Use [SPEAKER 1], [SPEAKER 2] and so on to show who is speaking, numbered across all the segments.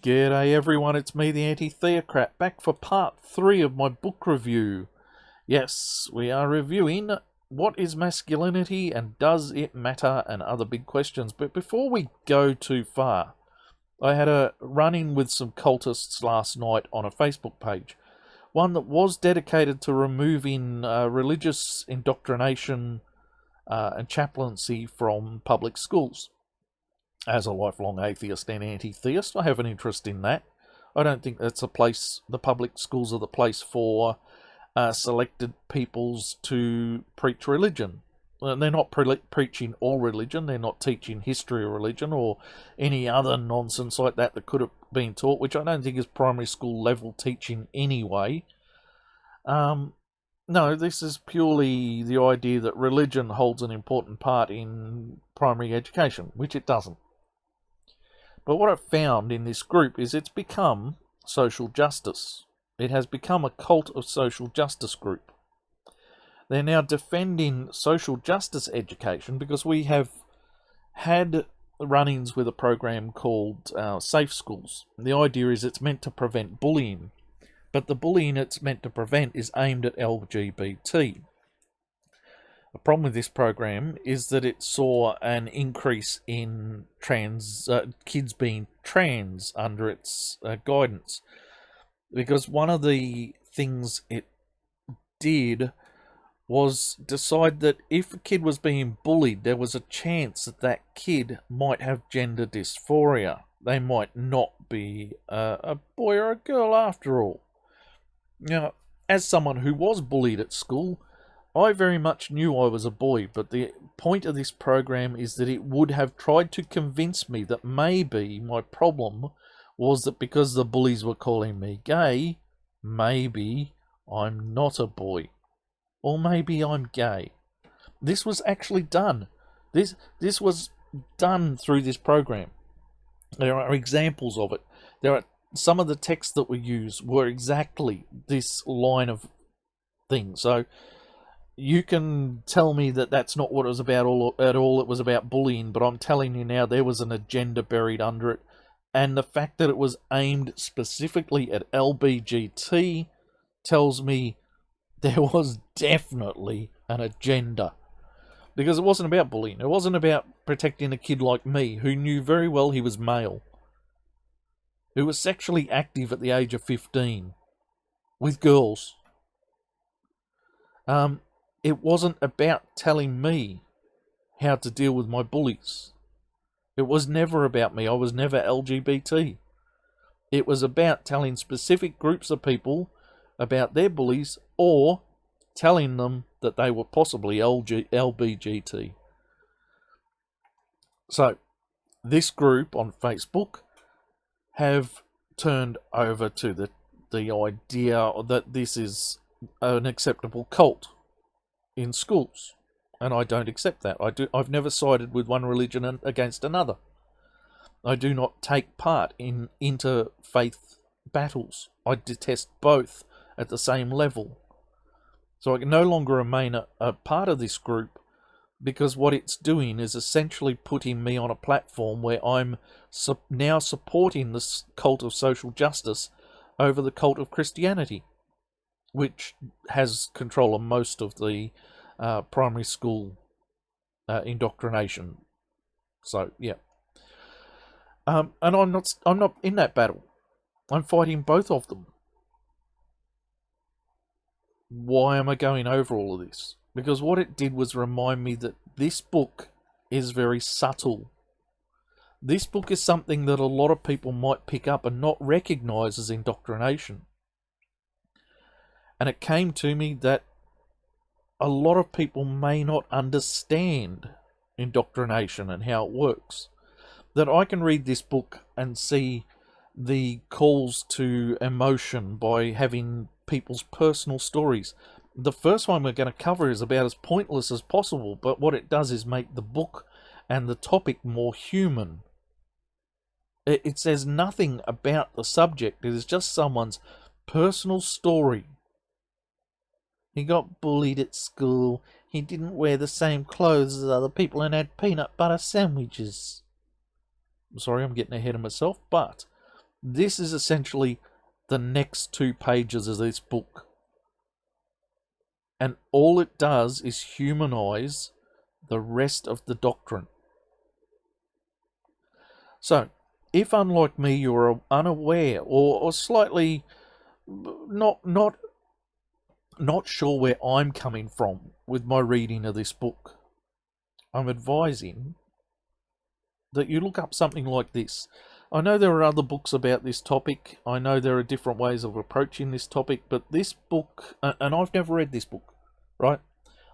[SPEAKER 1] G'day everyone, it's me the Anti-Theocrat, back for part 3 of my book review. Yes, we are reviewing What is Masculinity and Does It Matter and other big questions. But before we go too far, I had a run-in with some cultists last night on a Facebook page. One that was dedicated to removing religious indoctrination and chaplaincy from public schools. As a lifelong atheist and anti-theist, I have an interest in that. I don't think that's a place, the public schools are the place for selected peoples to preach religion. They're not preaching all religion, they're not teaching history of religion or any other nonsense like that that could have been taught, which I don't think is primary school level teaching anyway. No, this is purely the idea that religion holds an important part in primary education, which it doesn't. But what I've found in this group is it's become social justice. It has become a cult of social justice group. They're now defending social justice education because we have had run-ins with a program called Safe Schools. The idea is it's meant to prevent bullying, but the bullying it's meant to prevent is aimed at LGBT. The problem with this program is that it saw an increase in kids being trans under its guidance. Because one of the things it did was decide that if a kid was being bullied, there was a chance that that kid might have gender dysphoria. They might not be a boy or a girl after all. Now, as someone who was bullied at school, I very much knew I was a boy, but the point of this program is that it would have tried to convince me that maybe my problem was that because the bullies were calling me gay, maybe I'm not a boy. Or maybe I'm gay. This was actually done. This was done through this program. There are examples of it. There are some of the texts that we use were exactly this line of thing. So you can tell me that that's not what it was about at all. It was about bullying, but I'm telling you now there was an agenda buried under it. And the fact that it was aimed specifically at LBGT tells me there was definitely an agenda. Because it wasn't about bullying. It wasn't about protecting a kid like me who knew very well he was male, who was sexually active at the age of 15 with girls. It wasn't about telling me how to deal with my bullies. It was never about me. I was never LGBT. It was about telling specific groups of people about their bullies or telling them that they were possibly LBGT. So, this group on Facebook have turned over to the idea that this is an acceptable cult in schools, and I don't accept that. I've never sided with one religion against another. I do not take part in interfaith battles. I detest both at the same level. So I can no longer remain a part of this group because what it's doing is essentially putting me on a platform where I'm now supporting this cult of social justice over the cult of Christianity, which has control of most of the primary school indoctrination. So yeah, and I'm not in that battle. I'm fighting both of them. Why am I going over all of this? Because what it did was remind me that this book is very subtle. This book is something that a lot of people might pick up and not recognize as indoctrination. And it came to me that a lot of people may not understand indoctrination and how it works. That I can read this book and see the calls to emotion by having people's personal stories. The first one we're going to cover is about as pointless as possible, but what it does is make the book and the topic more human. It says nothing about the subject. It is just someone's personal story. He got bullied at school. He didn't wear the same clothes as other people and had peanut butter sandwiches. I'm sorry, I'm getting ahead of myself, but This is essentially the next 2 pages of this book. And all it does is humanize the rest of the doctrine. So, if unlike me you're unaware or slightly not sure where I'm coming from with my reading of this book, I'm advising that you look up something like this. I know there are other books about this topic. I know there are different ways of approaching this topic, but this book, and I've never read this book, right?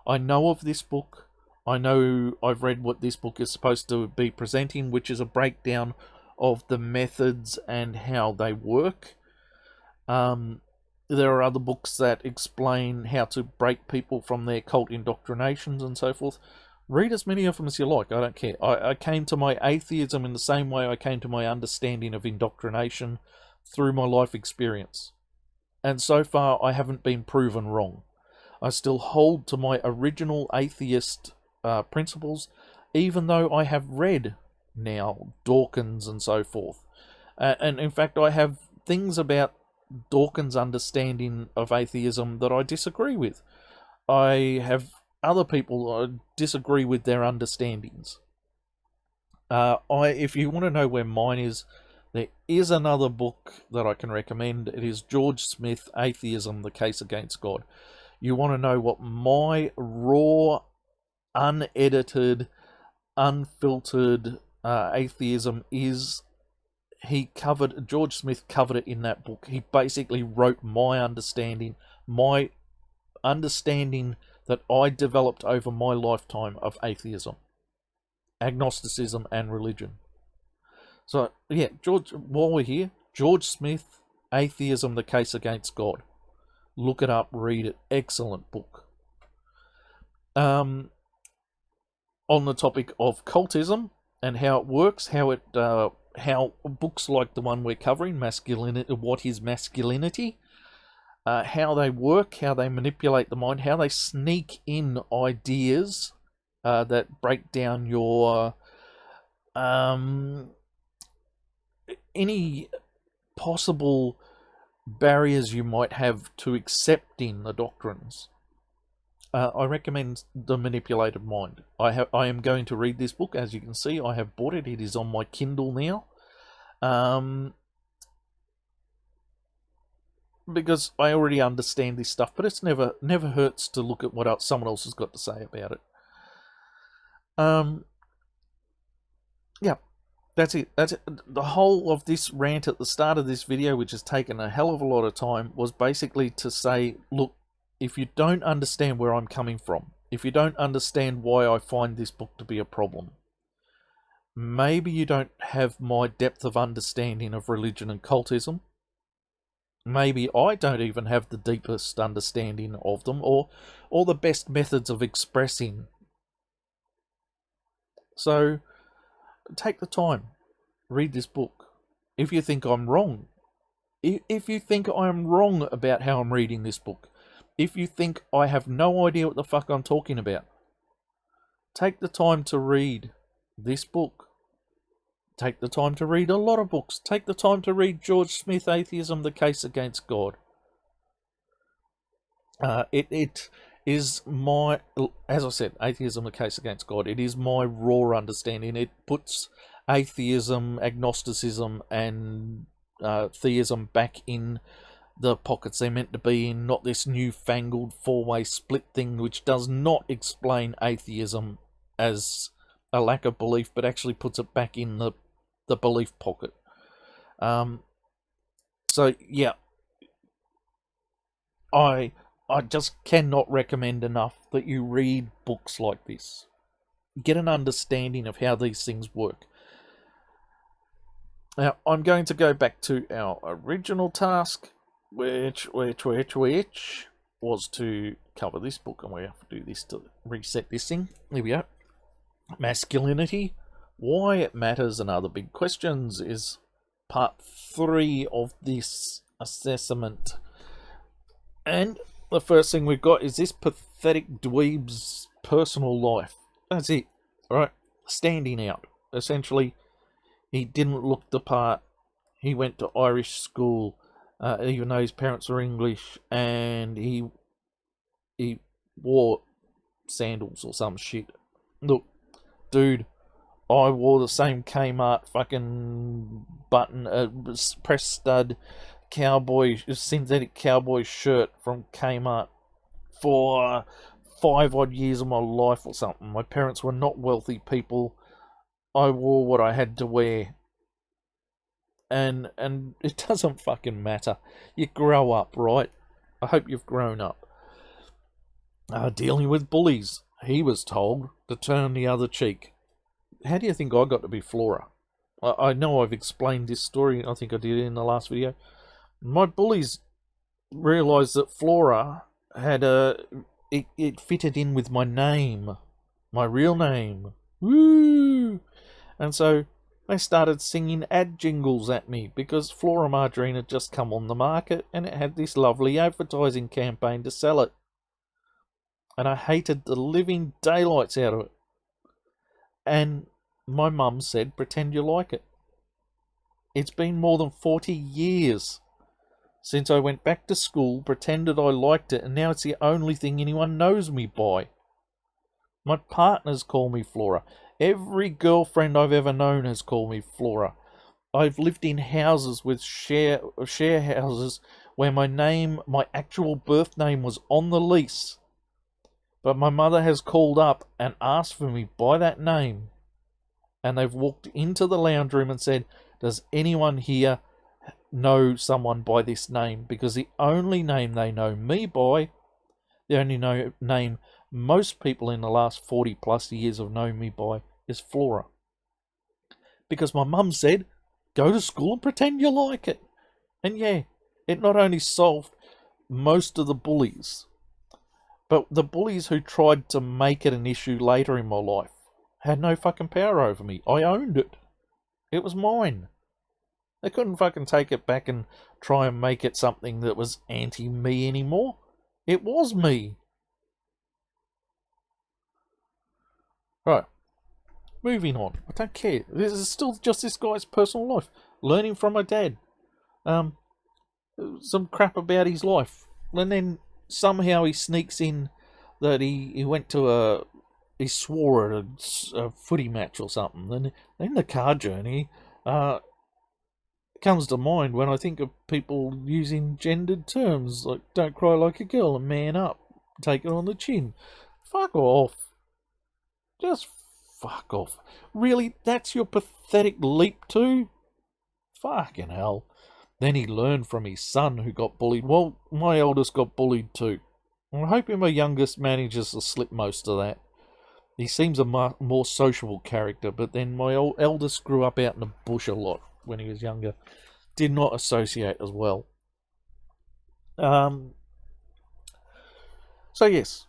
[SPEAKER 1] I know of this book. I know I've read what this book is supposed to be presenting, which is a breakdown of the methods and how they work. There are other books that explain how to break people from their cult indoctrinations and so forth. Read as many of them as you like, I don't care. I came to my atheism in the same way I came to my understanding of indoctrination through my life experience. And so far, I haven't been proven wrong. I still hold to my original atheist principles, even though I have read now Dawkins and so forth. And in fact, I have things about Dawkins' understanding of atheism that I disagree with. I have other people disagree with their understandings. If you want to know where mine is, there is another book that I can recommend. It is George Smith, Atheism, The Case Against God. You want to know what my raw, unedited, unfiltered atheism is? George Smith covered it in that book. He basically wrote my understanding that I developed over my lifetime of atheism, agnosticism, and religion. So, yeah, while we're here, George Smith, Atheism, The Case Against God. Look it up, read it. Excellent book. On the topic of cultism and how it works, how books like the one we're covering, Masculinity, What is Masculinity? How they work, how they manipulate the mind, how they sneak in ideas that break down your any possible barriers you might have to accepting the doctrines. I recommend The Manipulated Mind. I am going to read this book. As you can see, I have bought it. It is on my Kindle now. Because I already understand this stuff, but it's never hurts to look at what someone else has got to say about it. Yeah, that's it. The whole of this rant at the start of this video, which has taken a hell of a lot of time, was basically to say, look, if you don't understand where I'm coming from, if you don't understand why I find this book to be a problem, maybe you don't have my depth of understanding of religion and cultism. Maybe I don't even have the deepest understanding of them or the best methods of expressing. So take the time, read this book. If you think I'm wrong, if you think I'm wrong about how I'm reading this book, if you think I have no idea what the fuck I'm talking about, take the time to read this book. Take the time to read a lot of books. Take the time to read George Smith, Atheism, The Case Against God. It is my, as I said, Atheism, The Case Against God. It is my raw understanding. It puts atheism, agnosticism, and theism back in the pockets they're meant to be in, not this newfangled four-way split thing which does not explain atheism as a lack of belief, but actually puts it back in the belief pocket. So yeah, I just cannot recommend enough that you read books like this. Get an understanding of how these things work. Now, I'm going to go back to our original task, which was to cover this book, and we have to do this to reset this thing. Here we go. Masculinity, Why It Matters and Other Big Questions is part 3 of this assessment. And the first thing we've got is this pathetic dweeb's personal life. That's it, right? Standing out. Essentially, he didn't look the part. he went to Irish school, even though his parents were English, and he wore sandals or some shit. Look, dude, I wore the same Kmart fucking button, press stud synthetic cowboy shirt from Kmart for 5 odd years of my life or something. My parents were not wealthy people. I wore what I had to wear. And it doesn't fucking matter. You grow up, right? I hope you've grown up. Dealing with bullies. He was told to turn the other cheek. How do you think I got to be Flora? I know I've explained this story. I think I did it in the last video. My bullies realised that Flora had it fitted in with my name. My real name. Woo! And so they started singing ad jingles at me because Flora Margarine had just come on the market and it had this lovely advertising campaign to sell it. And I hated the living daylights out of it. And my mum said, pretend you like it. It's been more than 40 years since I went back to school, pretended I liked it, and now it's the only thing anyone knows me by. My partners call me Flora. Every girlfriend I've ever known has called me Flora. I've lived in houses with share houses where my actual birth name was on the lease. But my mother has called up and asked for me by that name. And they've walked into the lounge room and said, does anyone here know someone by this name? Because the only name they know me by, the only name most people in the last 40 plus years have known me by, is Flora. Because my mum said, go to school and pretend you like it. And yeah, it not only solved most of the bullies, but the bullies who tried to make it an issue later in my life had no fucking power over me. I owned it. It was mine. They couldn't fucking take it back and try and make it something that was anti-me anymore. It was me. Right. Moving on. I don't care. This is still just this guy's personal life. Learning from my dad. Some crap about his life. And then somehow he sneaks in that he went to he swore at a footy match or something. And then the car journey comes to mind when I think of people using gendered terms like don't cry like a girl and man up, take it on the chin. Fuck off. Just fuck off. Really? That's your pathetic leap too? Fucking hell. Then he learned from his son who got bullied. Well, my eldest got bullied too. I'm hoping my youngest manages to slip most of that. He seems a more sociable character, but then my eldest grew up out in the bush a lot when he was younger. Did not associate as well. So yes,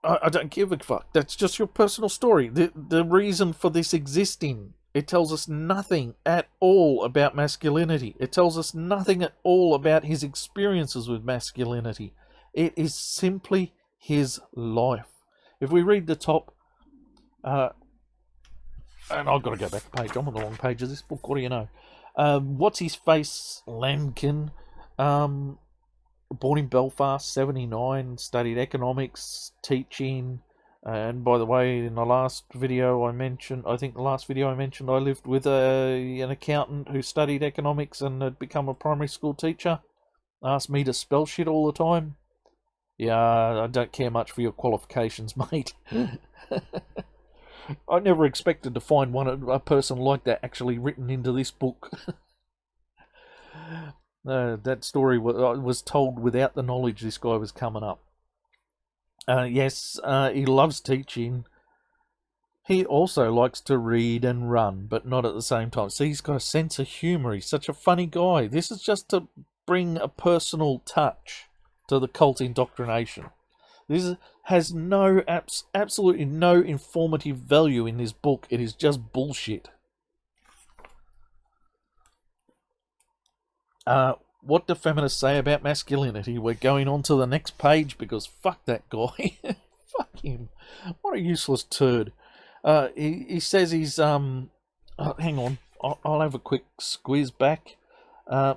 [SPEAKER 1] I don't give a fuck. That's just your personal story. The reason for this existing, it tells us nothing at all about masculinity. It tells us nothing at all about his experiences with masculinity. It is simply his life. If we read the top, and I've got to go back a page. I'm on the wrong page of this book. What do you know? What's his face? Lankin. Born in Belfast, 79. Studied economics, teaching. And by the way, in the last video I mentioned, I lived with an accountant who studied economics and had become a primary school teacher. Asked me to spell shit all the time. Yeah, I don't care much for your qualifications, mate. I never expected to find a person like that actually written into this book. That story was told without the knowledge this guy was coming up. Yes, he loves teaching. He also likes to read and run, but not at the same time. See, he's got a sense of humour. He's such a funny guy. This is just to bring a personal touch to the cult indoctrination. This has absolutely no informative value in this book. It is just bullshit. What do feminists say about masculinity? We're going on to the next page because fuck that guy. Fuck him. What a useless turd. He says he's hang on. I'll have a quick squeeze back. Yeah,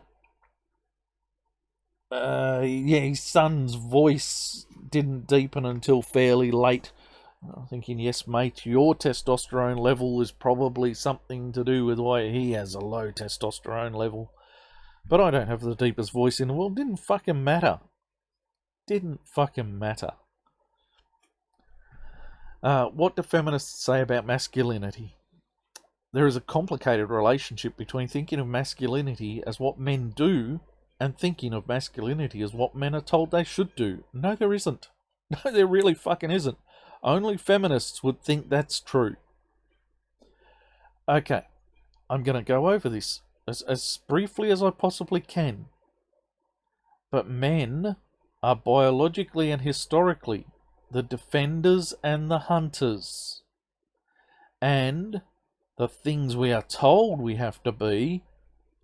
[SPEAKER 1] his son's voice didn't deepen until fairly late. I'm thinking, yes, mate, your testosterone level is probably something to do with why he has a low testosterone level. But I don't have the deepest voice in the world. Didn't fucking matter. Didn't fucking matter. What do feminists say about masculinity? There is a complicated relationship between thinking of masculinity as what men do and thinking of masculinity as what men are told they should do. No, there isn't. No, there really fucking isn't. Only feminists would think that's true. Okay, I'm going to go over this as briefly as I possibly can. But men are biologically and historically the defenders and the hunters. And the things we are told we have to be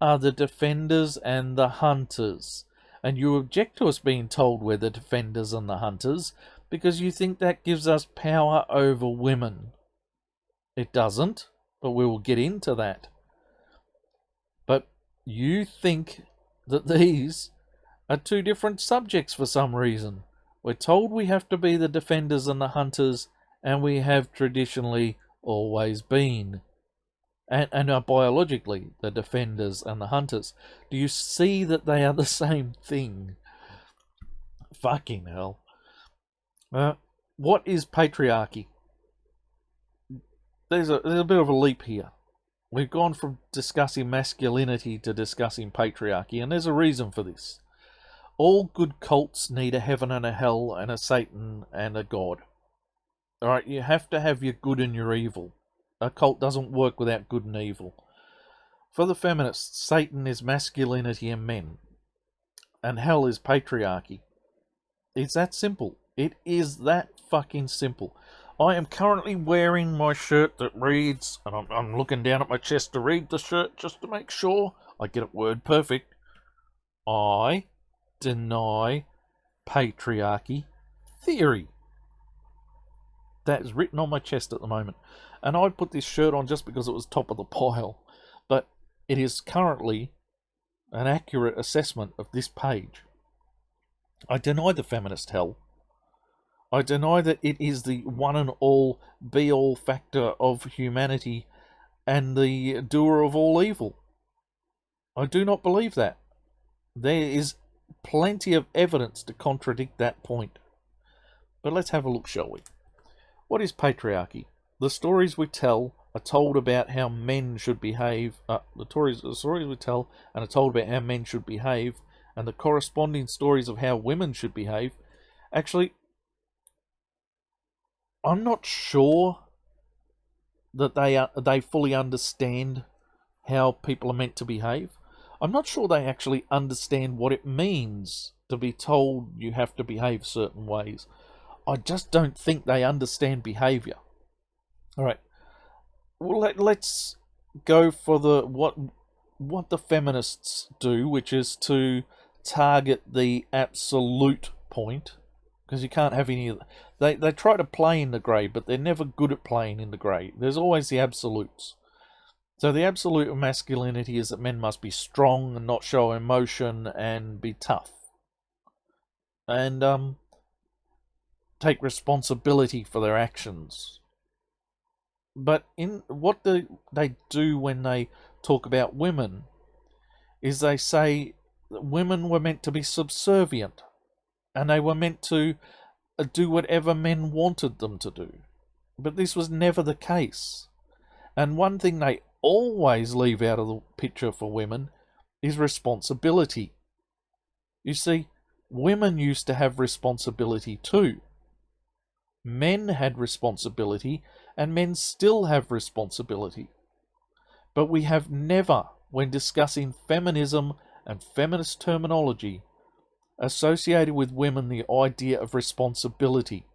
[SPEAKER 1] are the defenders and the hunters. And you object to us being told we're the defenders and the hunters because you think that gives us power over women. It doesn't, but we will get into that. But you think that these are two different subjects for some reason. We're told we have to be the defenders and the hunters, and we have traditionally always been. And are biologically the defenders and the hunters. Do you see that they are the same thing? Fucking hell. What is patriarchy? There's a bit of a leap here. We've gone from discussing masculinity to discussing patriarchy, and there's a reason for this. All good cults need a heaven and a hell and a Satan and a God. Alright, you have to have your good and your evil. A cult doesn't work without good and evil. For the feminists, Satan is masculinity and men, and hell is patriarchy. It's that simple. It is that fucking simple. I am currently wearing my shirt that reads, and I'm looking down at my chest to read the shirt just to make sure I get it word perfect. I deny patriarchy theory. That is written on my chest at the moment. And I put this shirt on just because it was top of the pile. But it is currently an accurate assessment of this page. I deny the feminist hell. I deny that it is the one and all, be-all factor of humanity and the doer of all evil. I do not believe that. There is plenty of evidence to contradict that point. But let's have a look, shall we? What is patriarchy? The stories we tell are told about how men should behave. The stories we tell and are told about how men should behave, and the corresponding stories of how women should behave. Actually, I'm not sure that they fully understand how people are meant to behave. I'm not sure they actually understand what it means to be told you have to behave certain ways. I just don't think they understand behaviour. All right. Well, let's go for what the feminists do, which is to target the absolute point, because you can't have any. They try to play in the grey, but they're never good at playing in the grey. There's always the absolutes. So the absolute of masculinity is that men must be strong and not show emotion and be tough, and take responsibility for their actions. But in what they do when they talk about women is they say that women were meant to be subservient and they were meant to do whatever men wanted them to do. But this was never the case. And one thing they always leave out of the picture for women is responsibility. You see, women used to have responsibility too. Men had responsibility, and men still have responsibility. But we have never, when discussing feminism and feminist terminology, associated with women the idea of responsibility.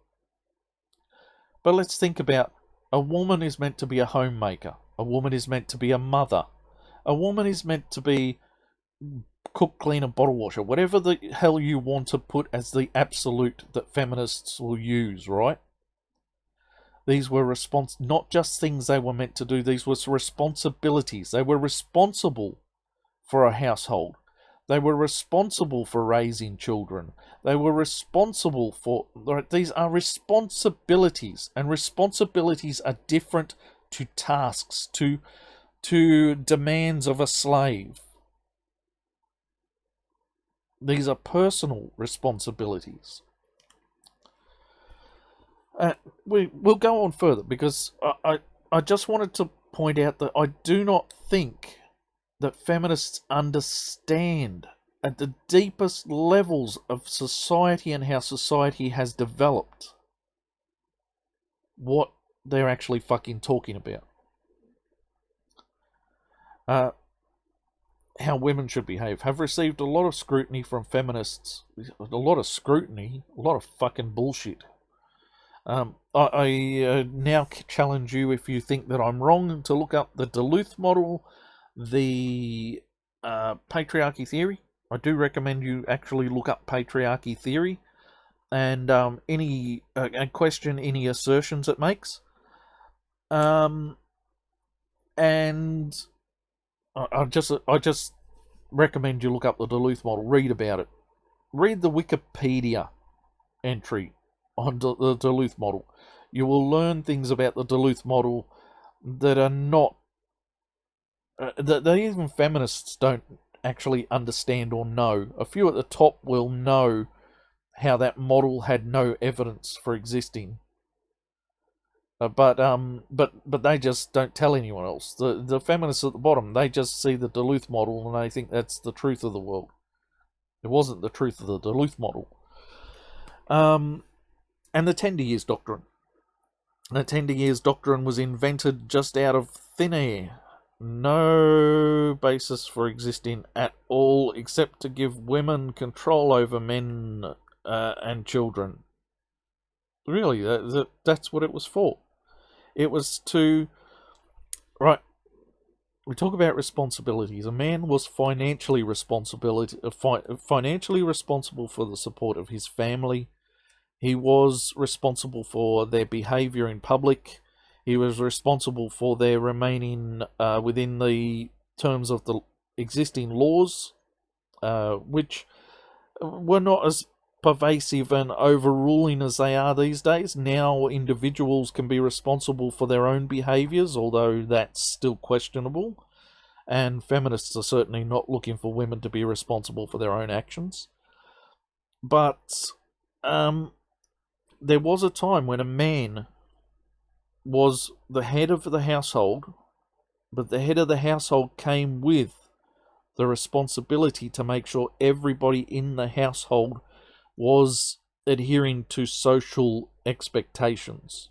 [SPEAKER 1] But let's think about, a woman is meant to be a homemaker. A woman is meant to be a mother. A woman is meant to be cook, cleaner, bottle washer, whatever the hell you want to put as the absolute that feminists will use, right? These were not just things they were meant to do, these were responsibilities. They were responsible for a household. They were responsible for raising children. They were responsible for... These are responsibilities, and responsibilities are different to tasks, to demands of a slave. These are personal responsibilities. We'll go on further, because I just wanted to point out that I do not think that feminists understand at the deepest levels of society and how society has developed what they're actually fucking talking about. How women should behave. Have received a lot of scrutiny from feminists. A lot of scrutiny. A lot of fucking bullshit. I now challenge you, if you think that I'm wrong, to look up the Duluth model, the patriarchy theory. I do recommend you actually look up patriarchy theory and and question any assertions it makes. And I just recommend you look up the Duluth model, read about it. Read the Wikipedia entry on the Duluth model. You will learn things about the Duluth model that are not... that even feminists don't actually understand or know. A few at the top will know how that model had no evidence for existing. But they just don't tell anyone else. The feminists at the bottom, they just see the Duluth model and they think that's the truth of the world. It wasn't the truth of the Duluth model. And the Tender Years Doctrine. The Tender Years Doctrine was invented just out of thin air. No basis for existing at all, except to give women control over men and children. Really, that's what it was for. It was to... Right, we talk about responsibilities. A man was financially responsible for the support of his family. He was responsible for their behaviour in public. He was responsible for their remaining within the terms of the existing laws, which were not as pervasive and overruling as they are these days. Now individuals can be responsible for their own behaviours, although that's still questionable. And feminists are certainly not looking for women to be responsible for their own actions. But there was a time when a man was the head of the household, but the head of the household came with the responsibility to make sure everybody in the household was adhering to social expectations.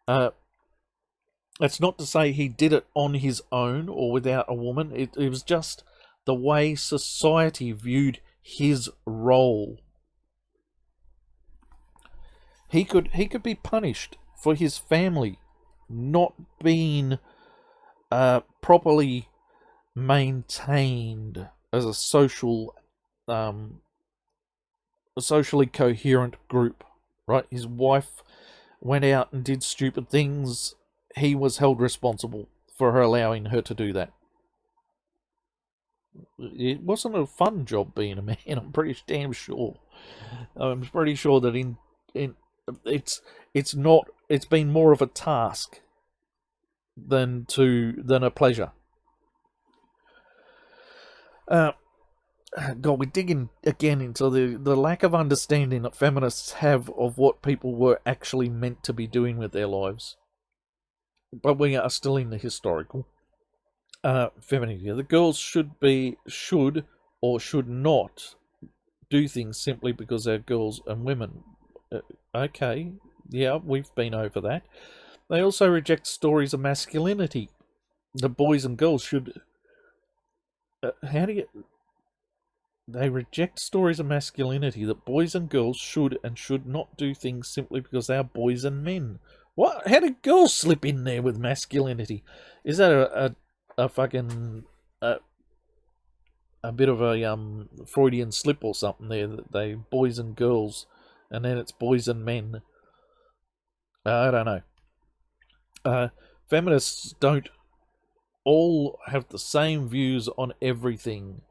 [SPEAKER 1] That's not to say he did it on his own or without a woman. It was just the way society viewed his role. He could be punished for his family not being properly maintained as a socially coherent group, right? His wife went out and did stupid things. He was held responsible for her allowing her to do that. It wasn't a fun job being a man. I'm pretty damn sure. I'm pretty sure that it's been more of a task than a pleasure. God, we're digging again into the lack of understanding that feminists have of what people were actually meant to be doing with their lives. But we are still in the historical. Femininity. The girls should or should not do things simply because they're girls and women. Okay, yeah, we've been over that. They also reject stories of masculinity. The boys and girls should... They reject stories of masculinity, that boys and girls should and should not do things simply because they are boys and men. What? How did girls slip in there with masculinity? Is that a fucking... a bit of a Freudian slip or something there, that they boys and girls, and then it's boys and men. I don't know. Feminists don't all have the same views on everything,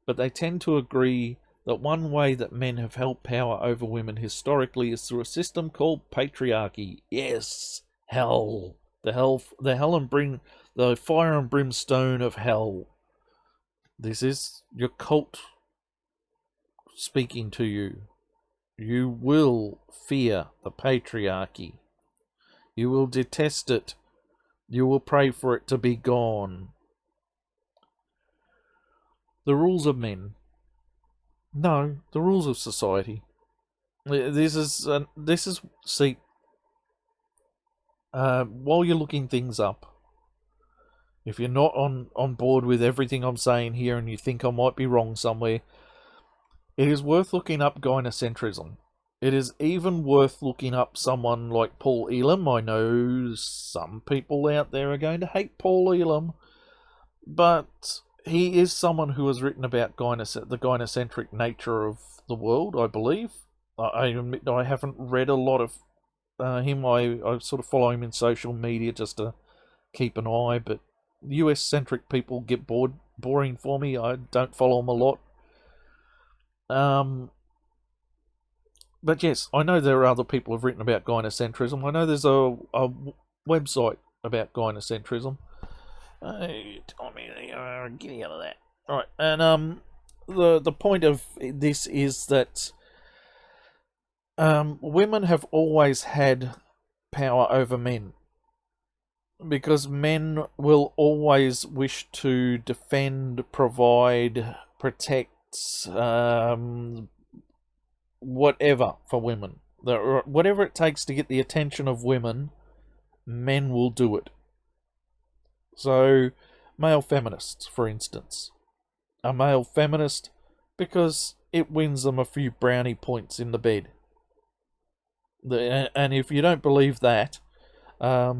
[SPEAKER 1] but they tend to agree that one way that men have held power over women historically is through a system called patriarchy. Yes, hell. The fire and brimstone of hell. This is your cult speaking to you. You will fear the patriarchy. You will detest it. You will pray for it to be gone. The rules of men. No, the rules of society. See, while you're looking things up, if you're not on board with everything I'm saying here and you think I might be wrong somewhere, it is worth looking up gynocentrism. It is even worth looking up someone like Paul Elam. I know some people out there are going to hate Paul Elam, but he is someone who has written about the gynocentric nature of the world, I believe. I admit I haven't read a lot of him. I sort of follow him in social media just to keep an eye, but US-centric people get boring for me. I don't follow them a lot. But yes, I know there are other people who've written about gynocentrism. I know there's a website about gynocentrism. Get out of that. All right, and the point of this is that women have always had power over men, because men will always wish to defend, provide, protect, whatever for women. Whatever it takes to get the attention of women, men will do it. So, male feminists, for instance. A male feminist because it wins them a few brownie points in the bed. And if you don't believe that, I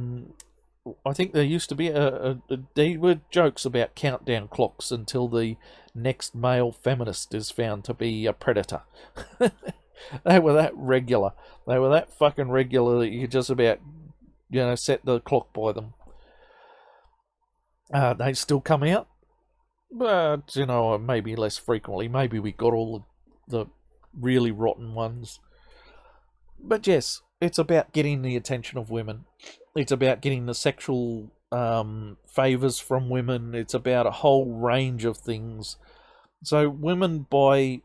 [SPEAKER 1] think there used to be there were jokes about countdown clocks until the next male feminist is found to be a predator. They were that regular. They were that fucking regular that you could just about, set the clock by them. They still come out, but, maybe less frequently. Maybe we got all the really rotten ones. But yes, it's about getting the attention of women. It's about getting the sexual favours from women. It's about a whole range of things. So women, by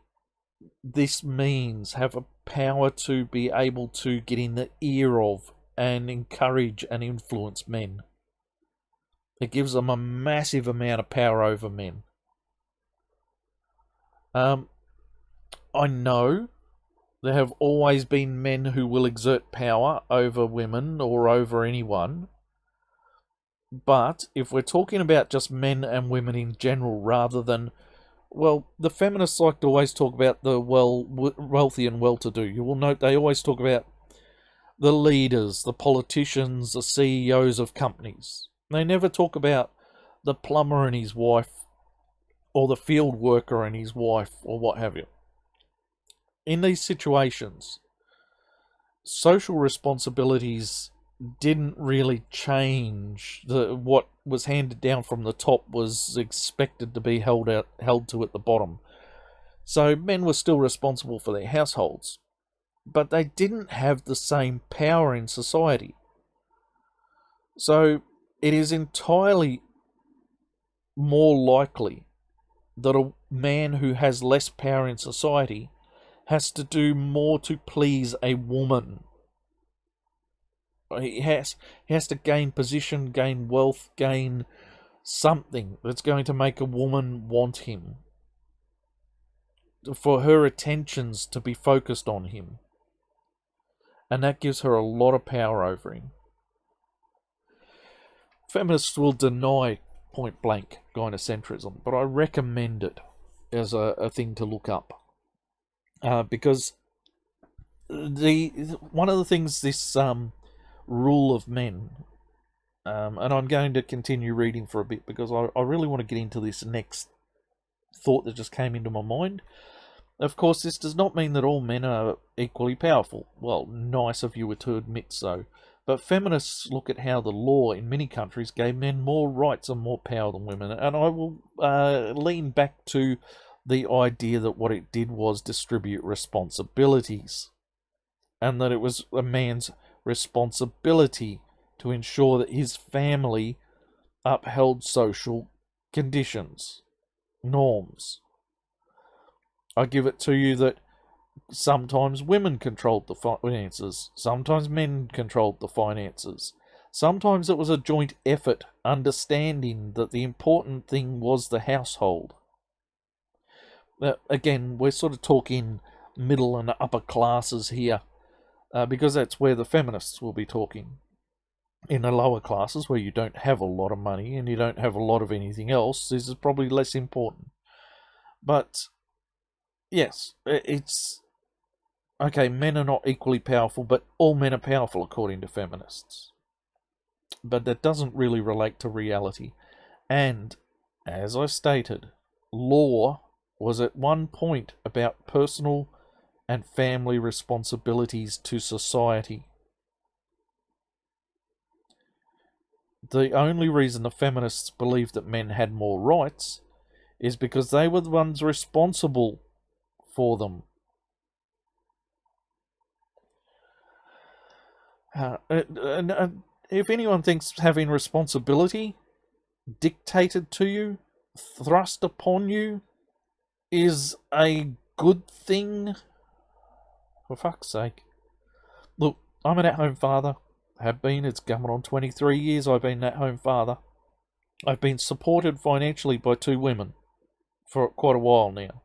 [SPEAKER 1] this means, have a power to be able to get in the ear of and encourage and influence men. It gives them a massive amount of power over men. I know there have always been men who will exert power over women or over anyone. But if we're talking about just men and women in general rather than, well, the feminists like to always talk about the wealthy and well-to-do. You will note they always talk about the leaders, the politicians, the CEOs of companies. They never talk about the plumber and his wife, or the field worker and his wife, or what have you. In these situations, social responsibilities didn't really change. What was handed down from the top was expected to be held to at the bottom. So men were still responsible for their households, but they didn't have the same power in society. So it is entirely more likely that a man who has less power in society has to do more to please a woman. He has to gain position, gain wealth, gain something that's going to make a woman want him, for her attentions to be focused on him. And that gives her a lot of power over him. Feminists will deny point blank gynocentrism, but I recommend it as a thing to look up. Because one of the things this rule of men, and I'm going to continue reading for a bit because I really want to get into this next thought that just came into my mind. Of course, this does not mean that all men are equally powerful. Well, nice of you to admit so. But feminists look at how the law in many countries gave men more rights and more power than women. And I will lean back to the idea that what it did was distribute responsibilities. And that it was a man's responsibility to ensure that his family upheld social conditions, norms. I give it to you that sometimes women controlled the finances, sometimes men controlled the finances. Sometimes it was a joint effort, understanding that the important thing was the household. Again, we're sort of talking middle and upper classes here, because that's where the feminists will be talking. In the lower classes, where you don't have a lot of money and you don't have a lot of anything else, this is probably less important. But yes, it's okay, men are not equally powerful, but all men are powerful according to feminists. But that doesn't really relate to reality. And, as I stated, law was at one point about personal and family responsibilities to society. The only reason the feminists believed that men had more rights is because they were the ones responsible for them. If anyone thinks having responsibility dictated to you, thrust upon you, is a good thing, for fuck's sake. Look, I'm an at-home father. Have been. It's coming on 23 years I've been an at-home father. I've been supported financially by 2 women for quite a while now.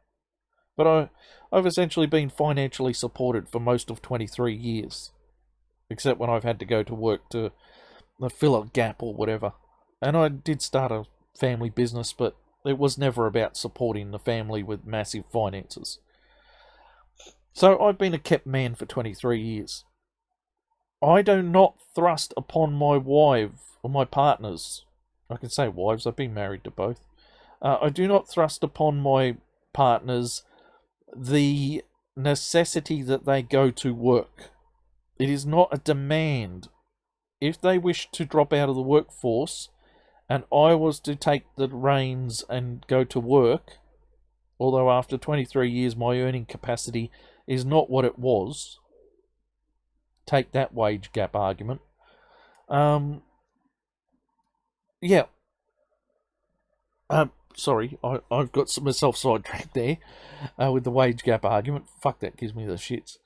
[SPEAKER 1] But I've essentially been financially supported for most of 23 years. Except when I've had to go to work to fill a gap or whatever. And I did start a family business, but it was never about supporting the family with massive finances. So I've been a kept man for 23 years. I do not thrust upon my wife or my partners. I can say wives, I've been married to both. I do not thrust upon my partners the necessity that they go to work. It is not a demand. If they wish to drop out of the workforce and I was to take the reins and go to work, although after 23 years my earning capacity is not what it was, take that wage gap argument. Yeah. Sorry, I've got myself sidetracked there with the wage gap argument. Fuck, that gives me the shits.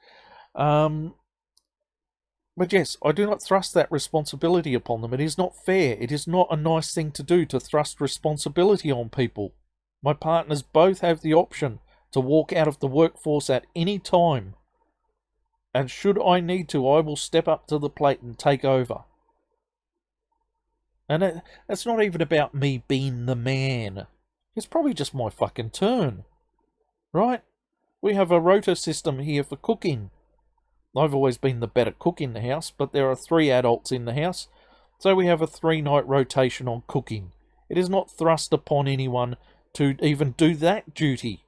[SPEAKER 1] But yes, I do not thrust that responsibility upon them. It is not fair. It is not a nice thing to do, to thrust responsibility on people. My partners both have the option to walk out of the workforce at any time. And should I need to, I will step up to the plate and take over. And that's not even about me being the man. It's probably just my fucking turn. Right? We have a rota system here for cooking. I've always been the better cook in the house, but there are 3 adults in the house, so we have a 3-night rotation on cooking. It is not thrust upon anyone to even do that duty.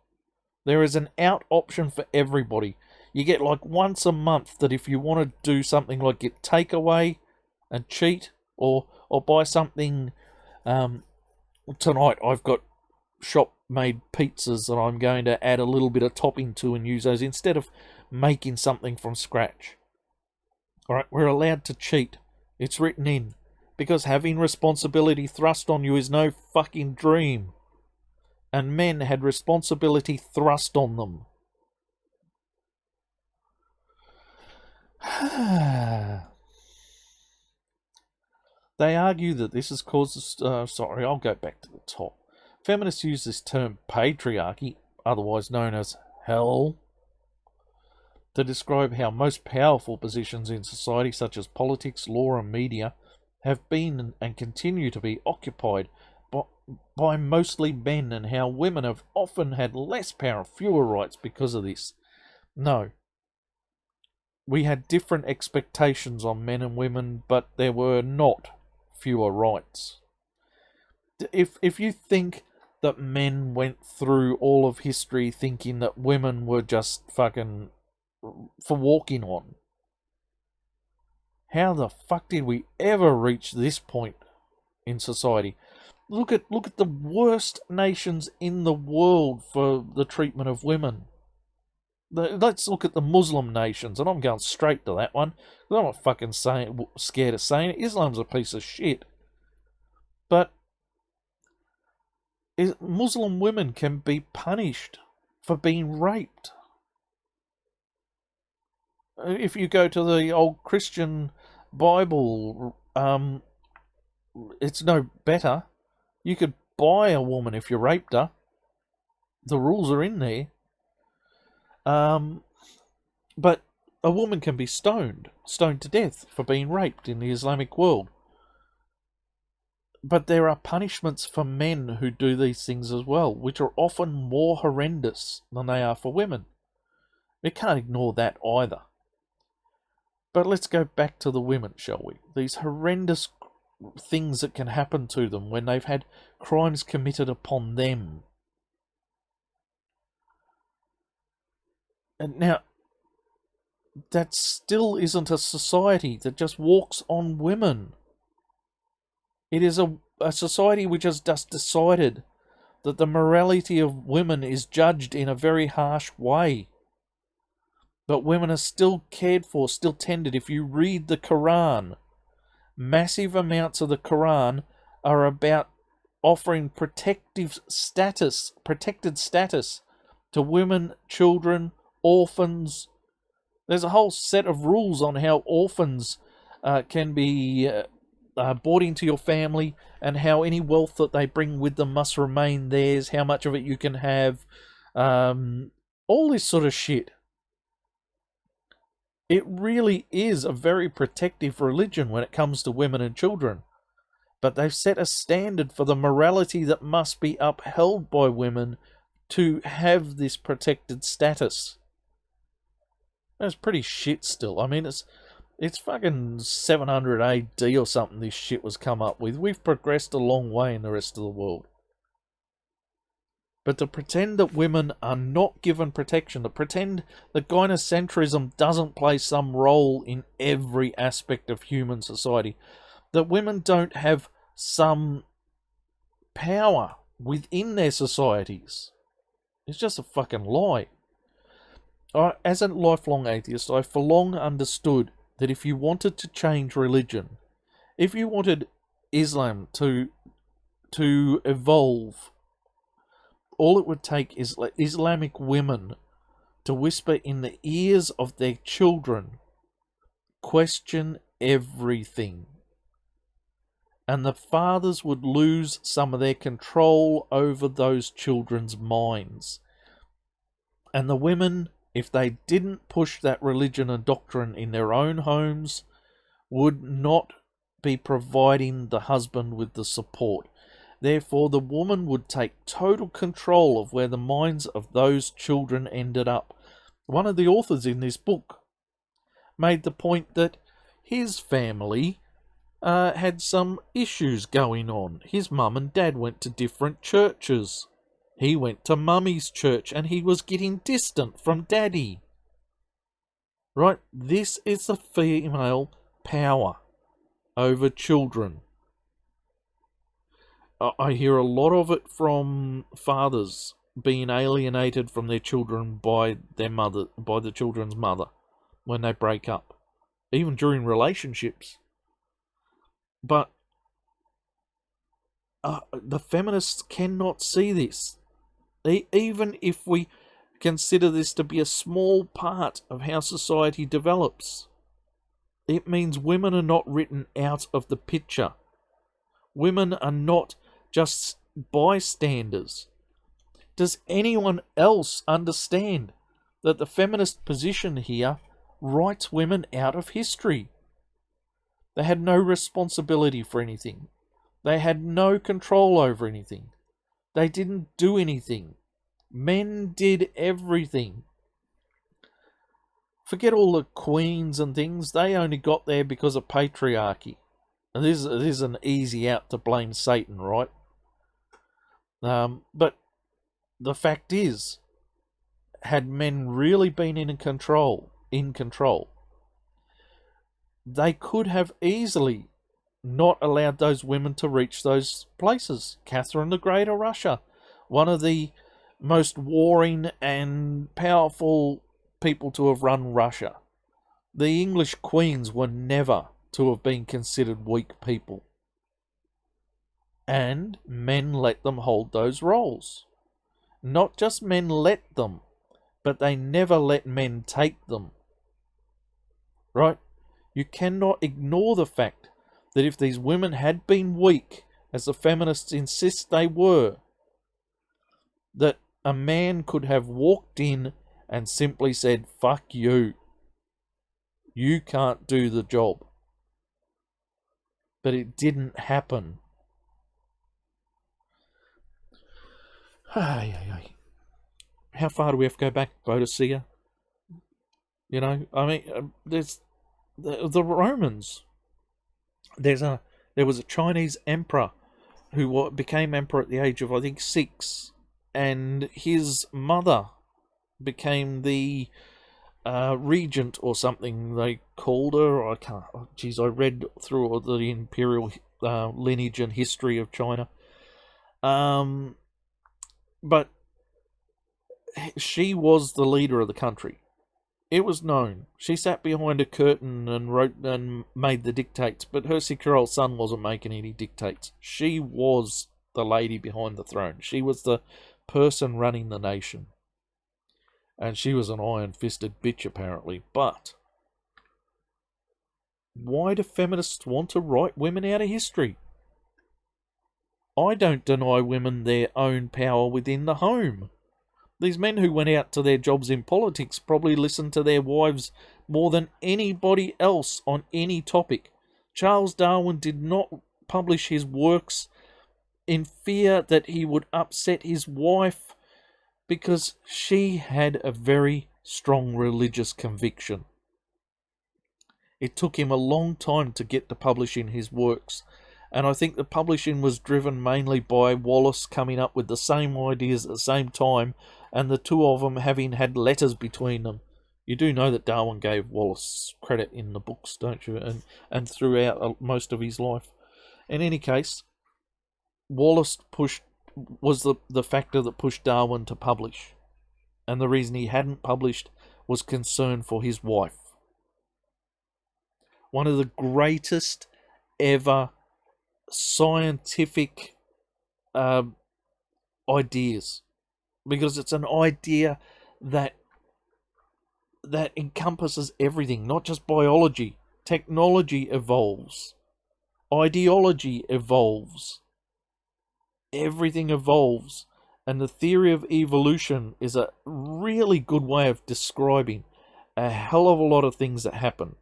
[SPEAKER 1] There is an out option for everybody. You get like once a month that if you want to do something like get takeaway and cheat, or buy something. Tonight I've got shop-made pizzas that I'm going to add a little bit of topping to and use those instead of making something from scratch. Alright, we're allowed to cheat. It's written in. Because having responsibility thrust on you is no fucking dream. And men had responsibility thrust on them. They argue that this has caused... sorry, I'll go back to the top. Feminists use this term patriarchy, otherwise known as hell, to describe how most powerful positions in society, such as politics, law, and media, have been and continue to be occupied by mostly men, and how women have often had less power, fewer rights because of this. No. We had different expectations on men and women, but there were not fewer rights. If you think that men went through all of history thinking that women were just fucking for walking on, How the fuck did we ever reach this point in society? Look at the worst nations in the world for the treatment of women. Let's look at the Muslim nations, and I'm going straight to that one. I'm not fucking scared of saying it. Islam's a piece of shit. But Muslim women can be punished for being raped. If you go to the old Christian Bible, it's no better. You could buy a woman if you raped her. The rules are in there. But a woman can be stoned to death for being raped in the Islamic world. But there are punishments for men who do these things as well, which are often more horrendous than they are for women. We can't ignore that either. But let's go back to the women, shall we? These horrendous things that can happen to them when they've had crimes committed upon them. And now, that still isn't a society that just walks on women. It is a society which has just decided that the morality of women is judged in a very harsh way. But women are still cared for, still tended. If you read the Quran, massive amounts of the Quran are about offering protected status to women, children, orphans. There's a whole set of rules on how orphans can be brought into your family, and how any wealth that they bring with them must remain theirs, how much of it you can have, all this sort of shit. It really is a very protective religion when it comes to women and children. But they've set a standard for the morality that must be upheld by women to have this protected status. That's pretty shit still. I mean, it's fucking 700 AD or something this shit was come up with. We've progressed a long way in the rest of the world. But to pretend that women are not given protection, to pretend that gynocentrism doesn't play some role in every aspect of human society, that women don't have some power within their societies, it's just a fucking lie. As a lifelong atheist, I for long understood that if you wanted to change religion, if you wanted Islam to evolve, all it would take is Islamic women to whisper in the ears of their children, question everything. And the fathers would lose some of their control over those children's minds. And the women, if they didn't push that religion and doctrine in their own homes, would not be providing the husband with the support. Therefore, the woman would take total control of where the minds of those children ended up. One of the authors in this book made the point that his family had some issues going on. His mum and dad went to different churches. He went to mummy's church and he was getting distant from daddy. Right? This is the female power over children. I hear a lot of it from fathers being alienated from their children by the children's mother when they break up, even during relationships. But the feminists cannot see this. Even if we consider this to be a small part of how society develops, it means women are not written out of the picture. Women are not just bystanders. Does anyone else understand that the feminist position here writes women out of history? They had no responsibility for anything. They had no control over anything. They didn't do anything. Men did everything. Forget all the queens and things. They only got there because of patriarchy. And this is an easy out to blame Satan, right? But the fact is, had men really been in control, they could have easily not allowed those women to reach those places. Catherine the Great of Russia, one of the most warring and powerful people to have run Russia. The English queens were never to have been considered weak people. And men let them hold those roles. Not just men let them, but they never let men take them. Right? You cannot ignore the fact that if these women had been weak, as the feminists insist they were, that a man could have walked in and simply said, fuck you. You can't do the job. But it didn't happen. How far do we have to go back, Boadicea? You know, I mean, there's the Romans. There was a Chinese emperor who became emperor at the age of, I think, 6, and his mother became the regent or something they called her. I can't. I read through the imperial lineage and history of China. But she was the leader of the country. It was known. She sat behind a curtain and wrote and made the dictates, but her 6-year-old son wasn't making any dictates. She was the lady behind the throne. She was the person running the nation. And she was an iron-fisted bitch, apparently. But why do feminists want to write women out of history? I don't deny women their own power within the home. These men who went out to their jobs in politics probably listened to their wives more than anybody else on any topic. Charles Darwin did not publish his works in fear that he would upset his wife, because she had a very strong religious conviction. It took him a long time to get to publishing his works, and I think the publishing was driven mainly by Wallace coming up with the same ideas at the same time, and the two of them having had letters between them. You do know that Darwin gave Wallace credit in the books, don't you? And throughout most of his life. In any case, Wallace was the factor that pushed Darwin to publish. And the reason he hadn't published was concern for his wife. One of the greatest ever scientific ideas, because it's an idea that encompasses everything, not just biology. Technology evolves, ideology evolves, everything evolves, and the theory of evolution is a really good way of describing a hell of a lot of things that happen.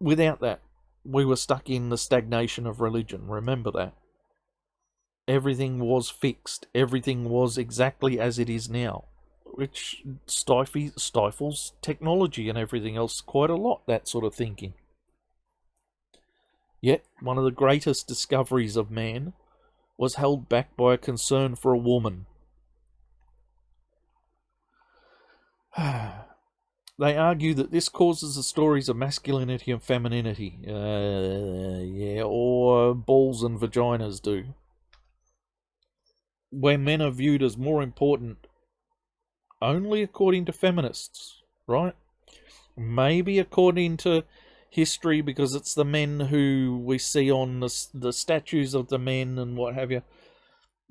[SPEAKER 1] Without that, we were stuck in the stagnation of religion. Remember that. Everything was fixed. Everything was exactly as it is now, which stifles technology and everything else quite a lot, that sort of thinking. Yet, one of the greatest discoveries of man was held back by a concern for a woman. They argue that this causes the stories of masculinity and femininity. Or balls and vaginas do. Where men are viewed as more important only according to feminists, right? Maybe according to history, because it's the men who we see on the statues of the men and what have you.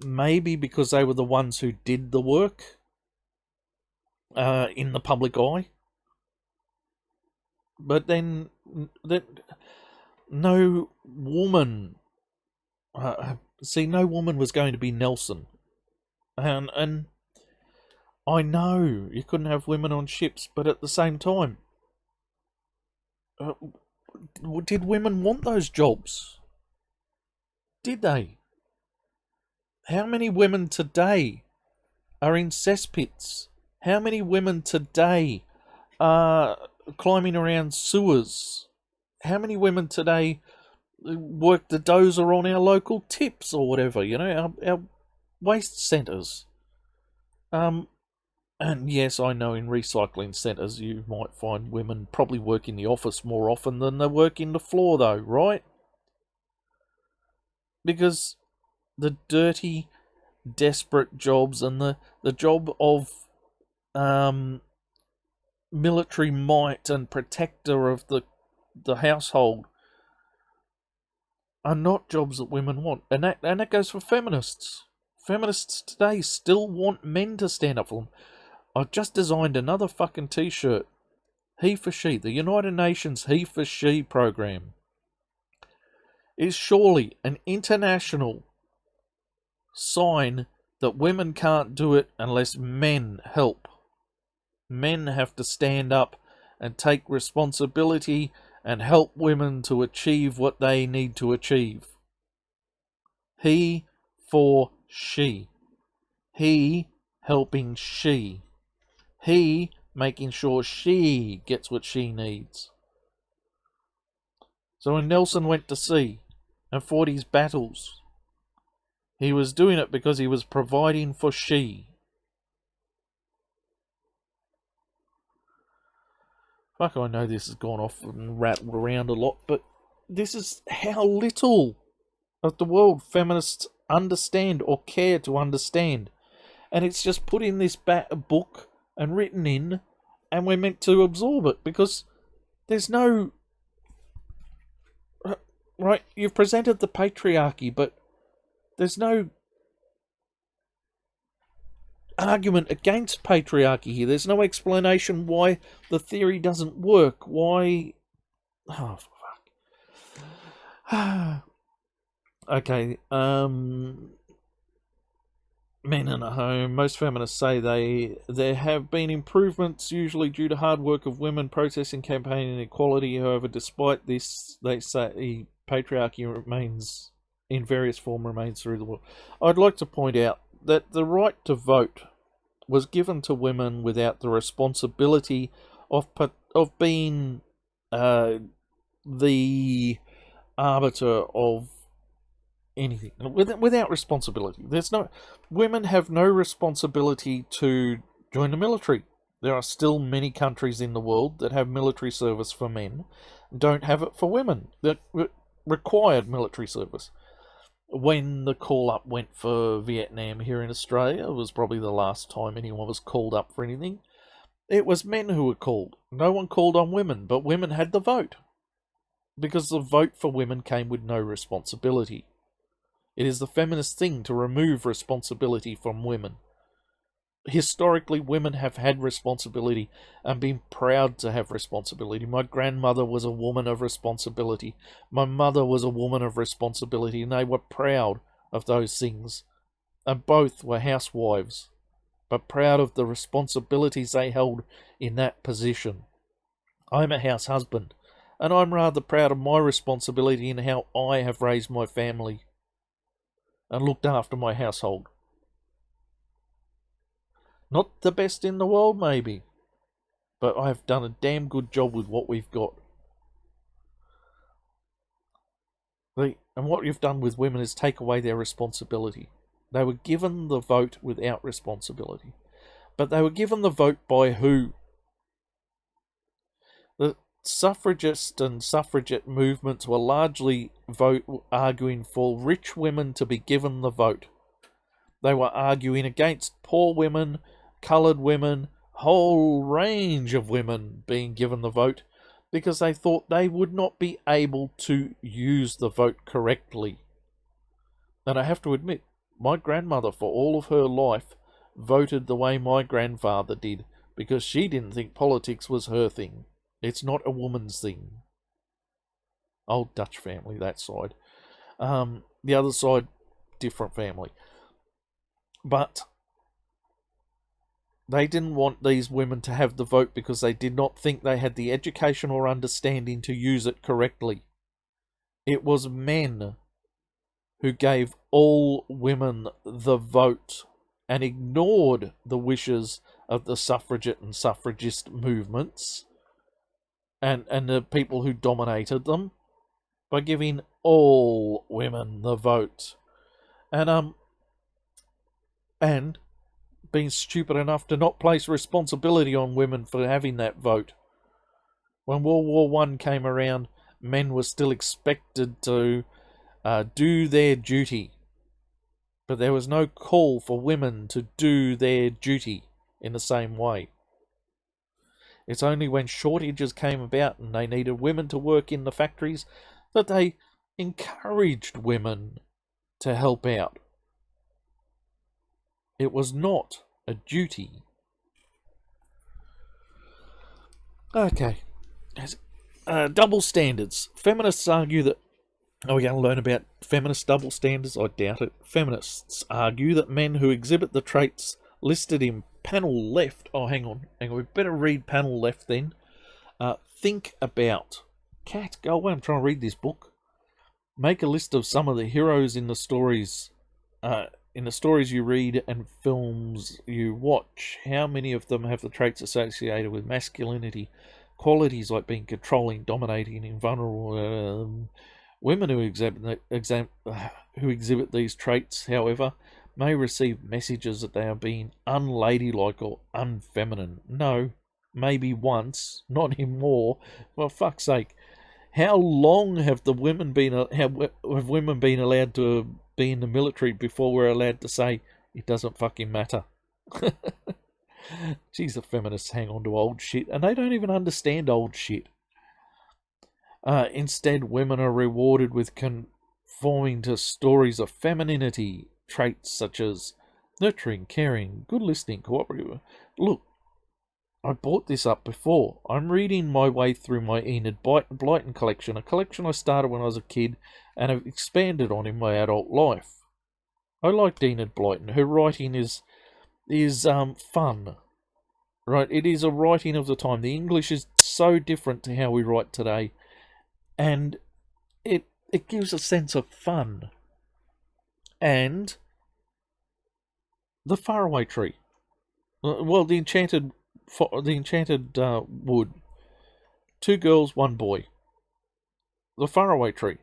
[SPEAKER 1] Maybe because they were the ones who did the work in the public eye. But then no woman, no woman was going to be Nelson. And I know you couldn't have women on ships, but at the same time, did women want those jobs? Did they? How many women today are in cesspits? How many women today are climbing around sewers? How many women today work the dozer on our local tips or whatever, our waste centres? And yes, I know in recycling centres you might find women probably work in the office more often than they work in the floor, though, right? Because the dirty, desperate jobs and the job of military might and protector of the household are not jobs that women want. And that goes for feminists. Feminists today still want men to stand up for them. I've just designed another fucking t-shirt. He for She, the United Nations He for She program, is surely an international sign that women can't do it unless men help. Men have to stand up and take responsibility and help women to achieve what they need to achieve. He for she. He helping she. He making sure she gets what she needs. So when Nelson went to sea and fought his battles, he was doing it because he was providing for she. Fuck, I know this has gone off and rattled around a lot, but this is how little of the world feminists understand or care to understand. And it's just put in this book and written in, and we're meant to absorb it because there's no... Right, you've presented the patriarchy, but there's no argument against patriarchy here. There's no explanation why the theory doesn't work. Why... Oh, fuck. Okay, men in a home. Most feminists say there have been improvements, usually due to hard work of women protesting, campaigning equality. However, despite this, they say patriarchy remains in various form remains through the world. I'd like to point out that the right to vote was given to women without the responsibility of being the arbiter of anything. Without responsibility. Women have no responsibility to join the military. There are still many countries in the world that have military service for men, don't have it for women, that required military service. When the call-up went for Vietnam here in Australia, it was probably the last time anyone was called up for anything. It was men who were called. No one called on women, but women had the vote. Because the vote for women came with no responsibility. It is the feminist thing to remove responsibility from women. Historically, women have had responsibility and been proud to have responsibility. My grandmother was a woman of responsibility. My mother was a woman of responsibility, and they were proud of those things. And both were housewives, but proud of the responsibilities they held in that position. I'm a house husband, and I'm rather proud of my responsibility in how I have raised my family and looked after my household. Not the best in the world, maybe, but I've done a damn good job with what we've got. And what you've done with women is take away their responsibility. They were given the vote without responsibility. But they were given the vote by who? The suffragist and suffragette movements were largely arguing for rich women to be given the vote. They were arguing against poor women, coloured women, whole range of women being given the vote because they thought they would not be able to use the vote correctly. And I have to admit, my grandmother for all of her life voted the way my grandfather did because she didn't think politics was her thing. It's not a woman's thing. Old Dutch family, that side. The other side, different family. But they didn't want these women to have the vote because they did not think they had the education or understanding to use it correctly. It was men who gave all women the vote and ignored the wishes of the suffragette and suffragist movements and the people who dominated them by giving all women the vote. And been stupid enough to not place responsibility on women for having that vote. When World War I came around, men were still expected to do their duty. But there was no call for women to do their duty in the same way. It's only when shortages came about and they needed women to work in the factories that they encouraged women to help out. It was not a duty. Okay. Double standards. Feminists argue that... Are we going to learn about feminist double standards? I doubt it. Feminists argue that men who exhibit the traits listed in panel left... Oh, hang on. We better read panel left then. Think about... Cat, go away. I'm trying to read this book. Make a list of some of the heroes in the stories... in the stories you read and films you watch. How many of them have the traits associated with masculinity? Qualities like being controlling, dominating, invulnerable... Women who exhibit these traits, however, may receive messages that they are being unladylike or unfeminine. No, maybe once, not anymore. For fuck's sake, how long have women been allowed to be in the military before we're allowed to say it doesn't fucking matter? Geez, the feminists hang on to old shit, and they don't even understand old shit. Instead, women are rewarded with conforming to stories of femininity, traits such as nurturing, caring, good listening, cooperative. Look, I brought this up before. I'm reading my way through my Enid Blyton collection, a collection I started when I was a kid and have expanded on in my adult life. I liked Enid Blyton. Her writing is fun. Right? It is a writing of the time. The English is so different to how we write today. And it gives a sense of fun. And the faraway tree. Well, the enchanted wood. 2 girls, 1 boy. The faraway tree.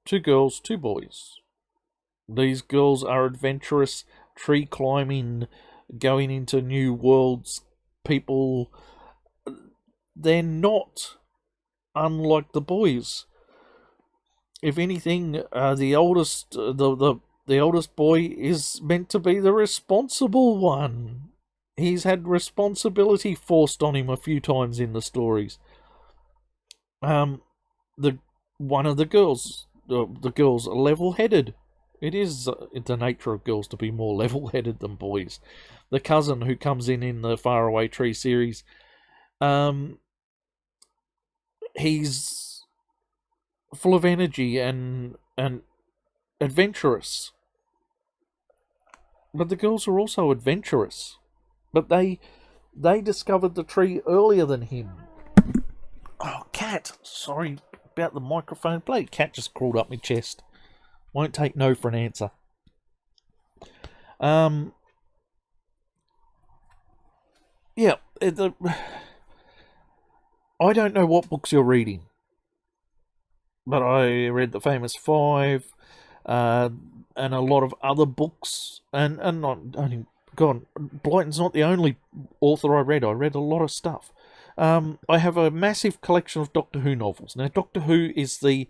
[SPEAKER 1] 2 girls, 2 boys. These girls are adventurous, tree climbing, going into new worlds. People. They're not unlike the boys. If anything, the oldest boy is meant to be the responsible one. He's had responsibility forced on him a few times in the stories. One of the girls are level-headed. It is the nature of girls to be more level-headed than boys. The cousin who comes in the Faraway Tree series, he's full of energy and adventurous. But the girls are also adventurous. But they discovered the tree earlier than him. Oh, cat! Sorry about the microphone. Bloody cat just crawled up my chest. Won't take no for an answer. Yeah. I don't know what books you're reading. But I read The Famous Five, and a lot of other books, and not only... God, Blyton's not the only author I read. I read a lot of stuff. I have a massive collection of Doctor Who novels. Now, Doctor Who is the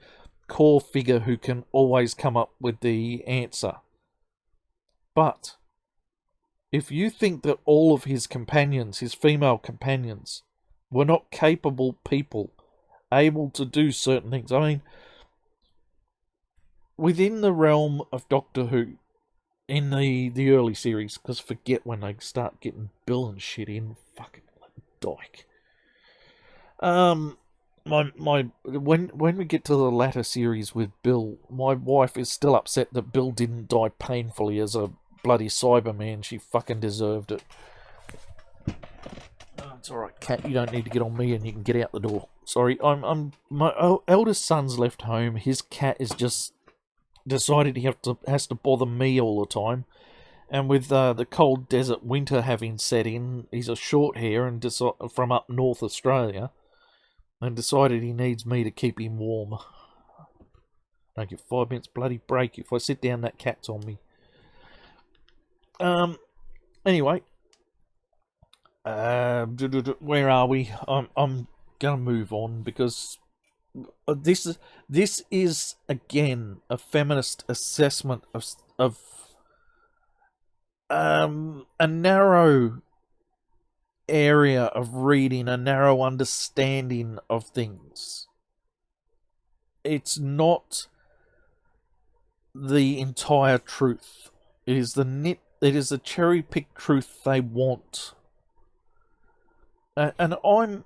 [SPEAKER 1] core figure who can always come up with the answer. But if you think that all of his companions, his female companions, were not capable people, able to do certain things. I mean, within the realm of Doctor Who, in the early series, because forget when they start getting Bill and shit in, fucking dyke. When we get to the latter series with Bill, my wife is still upset that Bill didn't die painfully as a bloody Cyberman. She fucking deserved it. It's alright, cat, you don't need to get on me and you can get out the door. Sorry, my eldest son's left home. His cat is just decided he has to bother me all the time. And with the cold desert winter having set in, he's a short hair and from up North Australia, and decided he needs me to keep him warm. Don't give 5 minutes bloody break. If I sit down, that cat's on me. Anyway, Where are we? I'm gonna move on because this is again a feminist assessment of a narrow area of reading, a narrow understanding of things. It's not the entire truth. It is the cherry picked truth they want. And I'm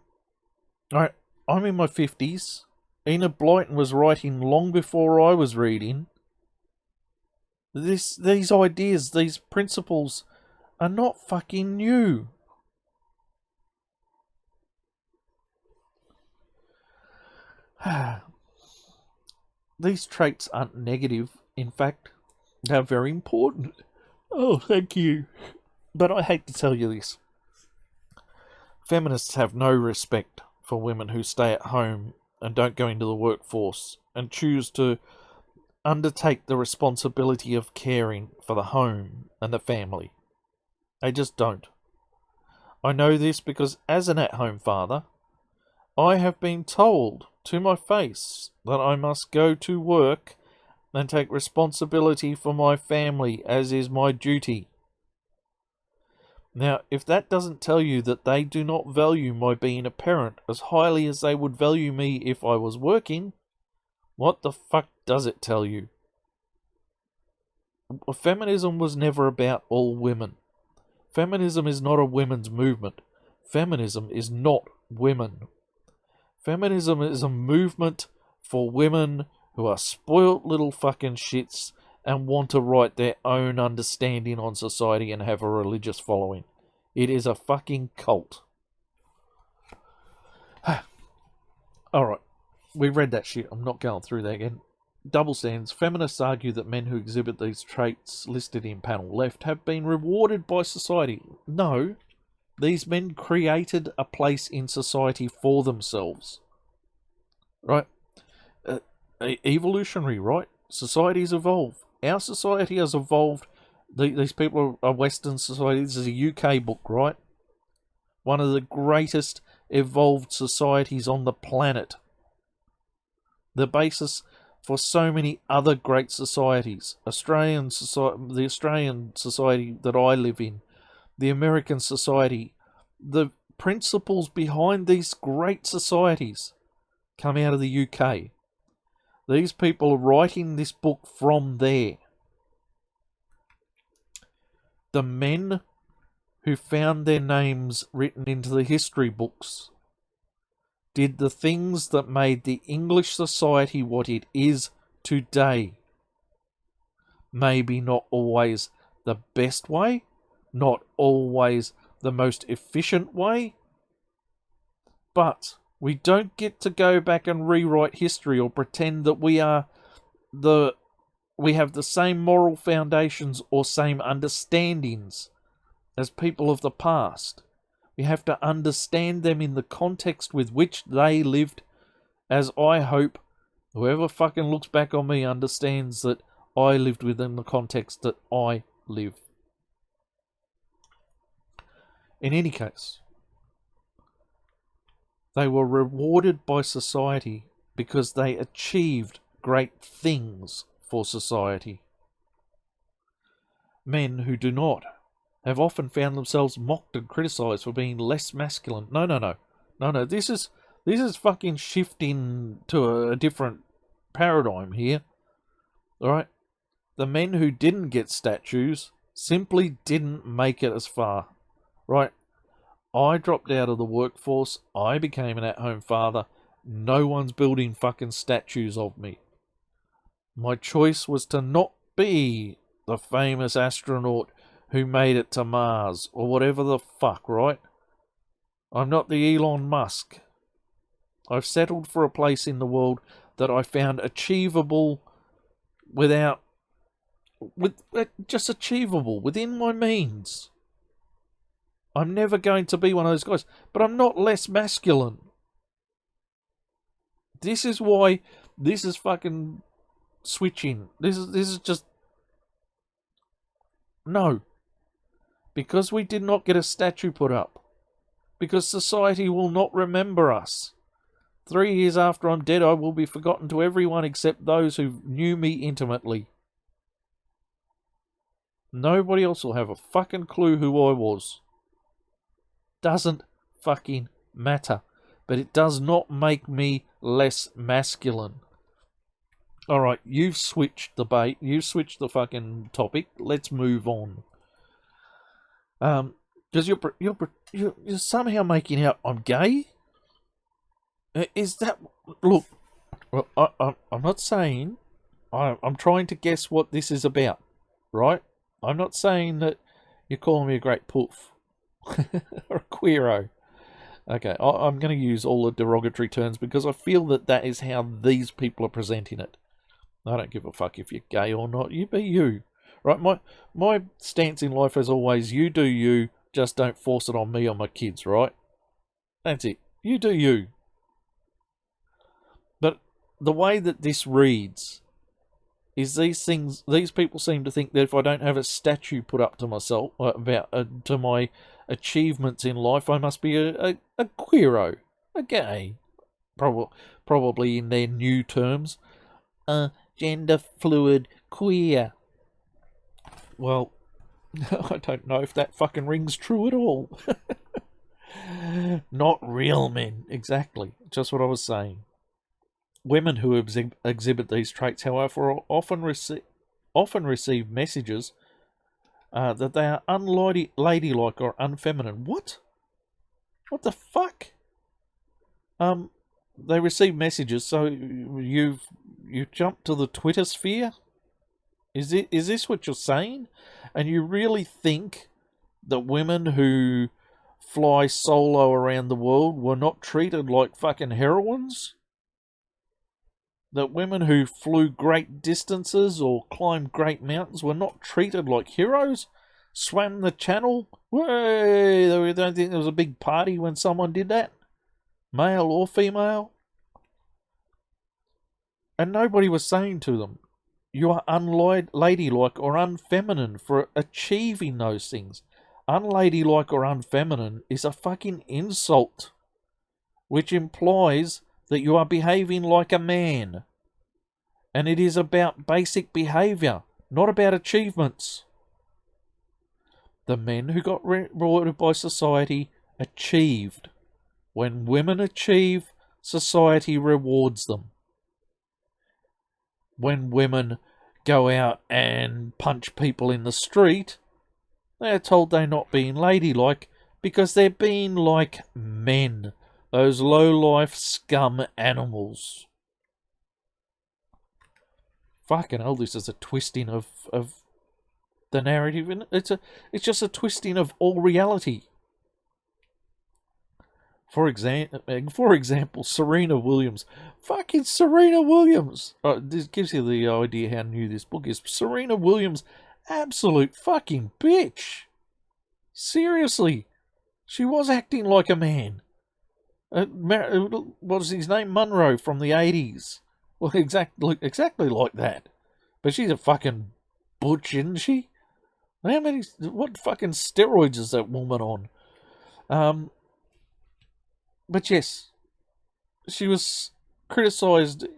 [SPEAKER 1] in my 50s. Enid Blyton was writing long before I was reading. These ideas, these principles are not fucking new. These traits aren't negative. In fact, they're very important. Oh, thank you. But I hate to tell you this. Feminists have no respect for women who stay at home and don't go into the workforce and choose to undertake the responsibility of caring for the home and the family. They just don't. I know this because as an at-home father, I have been told to my face that I must go to work and take responsibility for my family as is my duty. Now, if that doesn't tell you that they do not value my being a parent as highly as they would value me if I was working, what the fuck does it tell you? Feminism was never about all women. Feminism is not a women's movement. Feminism is not women. Feminism is a movement for women who are spoilt little fucking shits and want to write their own understanding on society and have a religious following. It is a fucking cult. Alright, we read that shit. I'm not going through that again. Double standards. Feminists argue that men who exhibit these traits listed in panel left have been rewarded by society. No, these men created a place in society for themselves. Right? Evolutionary, right? Societies evolve. Our society has evolved. These people are Western society. This is a UK book, right? One of the greatest evolved societies on the planet. The basis for so many other great societies. The Australian society that I live in, the American society, the principles behind these great societies come out of the UK. These people are writing this book from there. The men who found their names written into the history books did the things that made the English society what it is today. Maybe not always the best way, not always the most efficient way, but we don't get to go back and rewrite history or pretend that we have the same moral foundations or same understandings as people of the past. We have to understand them in the context with which they lived, as I hope whoever fucking looks back on me understands that I lived within the context that I live. In any case, they were rewarded by society because they achieved great things for society. Men who do not have often found themselves mocked and criticised for being less masculine. No. This is fucking shifting to a different paradigm here. Alright? The men who didn't get statues simply didn't make it as far. Right? I dropped out of the workforce. I became an at-home father. No one's building fucking statues of me. My choice was to not be the famous astronaut who made it to Mars, or whatever the fuck, right? I'm not the Elon Musk. I've settled for a place in the world that I found achievable just achievable, within my means. I'm never going to be one of those guys, but I'm not less masculine. This is why this is fucking switching. This is just... No. Because we did not get a statue put up. because society will not remember us. 3 years after I'm dead, I will be forgotten to everyone except those who knew me intimately. Nobody else will have a fucking clue who I was. Doesn't fucking matter. But it does not make me less masculine. Alright, you've switched the bait. You've switched the fucking topic. Let's move on. Because you're somehow making out I'm gay? Is that... Look, well, I'm not saying... I'm trying to guess what this is about, right? I'm not saying that you're calling me a great poof. Or a queero. Okay, I'm going to use all the derogatory terms because I feel that that is how these people are presenting it. I don't give a fuck if you're gay or not. You be you. Right? My stance in life is always, you do you, just don't force it on me or my kids, right? That's it. You do you. But the way that this reads is these people seem to think that if I don't have a statue put up to myself, to my achievements in life, I must be a queero, a gay. Probably in their new terms. Gender fluid queer. Well, I don't know if that fucking rings true at all. Not real men, exactly. Just what I was saying. Women who exhibit these traits, however, often receive messages that they are unladylike or unfeminine. What? What the fuck? They receive messages, so you jumped to the Twitter sphere? Is this what you're saying? And you really think that women who fly solo around the world were not treated like fucking heroines? That women who flew great distances or climbed great mountains were not treated like heroes? Swam the channel? Way, they don't think there was a big party when someone did that? Male or female? And nobody was saying to them, you are unladylike or unfeminine for achieving those things. Unladylike or unfeminine is a fucking insult, which implies that you are behaving like a man. And it is about basic behaviour, not about achievements. The men who got rewarded by society achieved. When women achieve, society rewards them. When women go out and punch people in the street, they're told they're not being ladylike because they're being like men. Those low-life scum animals. Fucking hell, this is a twisting of the narrative. It's just a twisting of all reality. For example, Serena Williams. Fucking Serena Williams. This gives you the idea how new this book is. Serena Williams, absolute fucking bitch. Seriously. She was acting like a man. What was his name? Monroe from the 80s. Well, exactly like that. But she's a fucking butch, isn't she? What fucking steroids is that woman on? But yes, she was criticised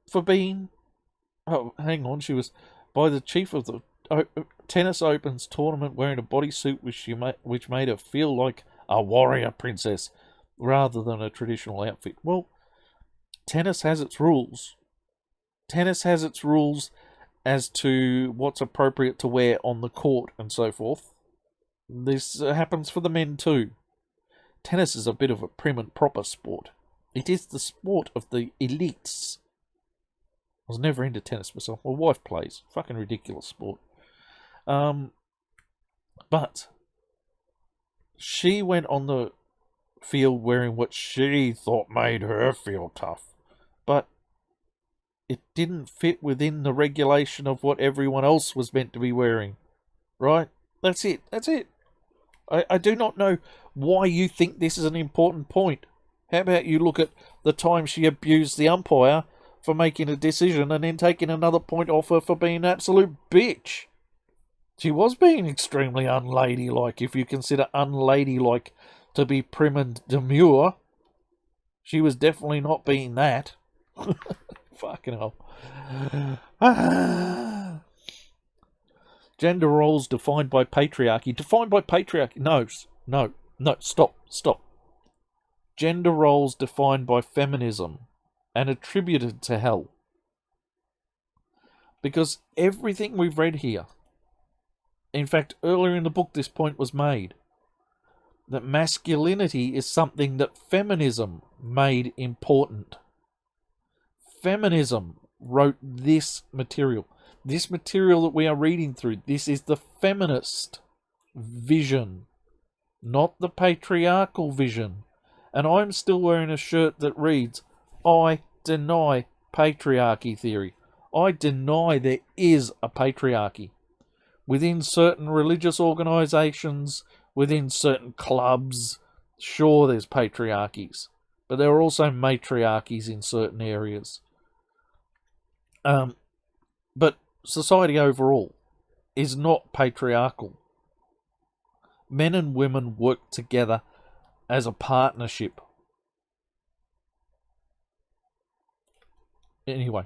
[SPEAKER 1] for being... Oh, hang on. She was by the chief of the Tennis Opens tournament wearing a bodysuit which made her feel like a warrior princess rather than a traditional outfit. Well, tennis has its rules. Tennis has its rules as to what's appropriate to wear on the court and so forth. This happens for the men too. Tennis is a bit of a prim and proper sport. It is the sport of the elites. I was never into tennis myself. My wife plays. Fucking ridiculous sport. But she went on the field wearing what she thought made her feel tough. But it didn't fit within the regulation of what everyone else was meant to be wearing. Right? That's it. I do not know why you think this is an important point. How about you look at the time she abused the umpire for making a decision and then taking another point off her for being an absolute bitch. She was being extremely unladylike if you consider unladylike to be prim and demure. She was definitely not being that. Fucking hell. Gender roles defined by patriarchy. Defined by patriarchy. No, stop. Gender roles defined by feminism and attributed to hell. Because everything we've read here, in fact, earlier in the book this point was made, that masculinity is something that feminism made important. Feminism wrote this material. This material that we are reading through, this is the feminist vision, not the patriarchal vision. And I'm still wearing a shirt that reads, I deny patriarchy theory. I deny there is a patriarchy. Within certain religious organisations, within certain clubs, sure there's patriarchies. But there are also matriarchies in certain areas. But society overall is not patriarchal. Men and women work together as a partnership. Anyway.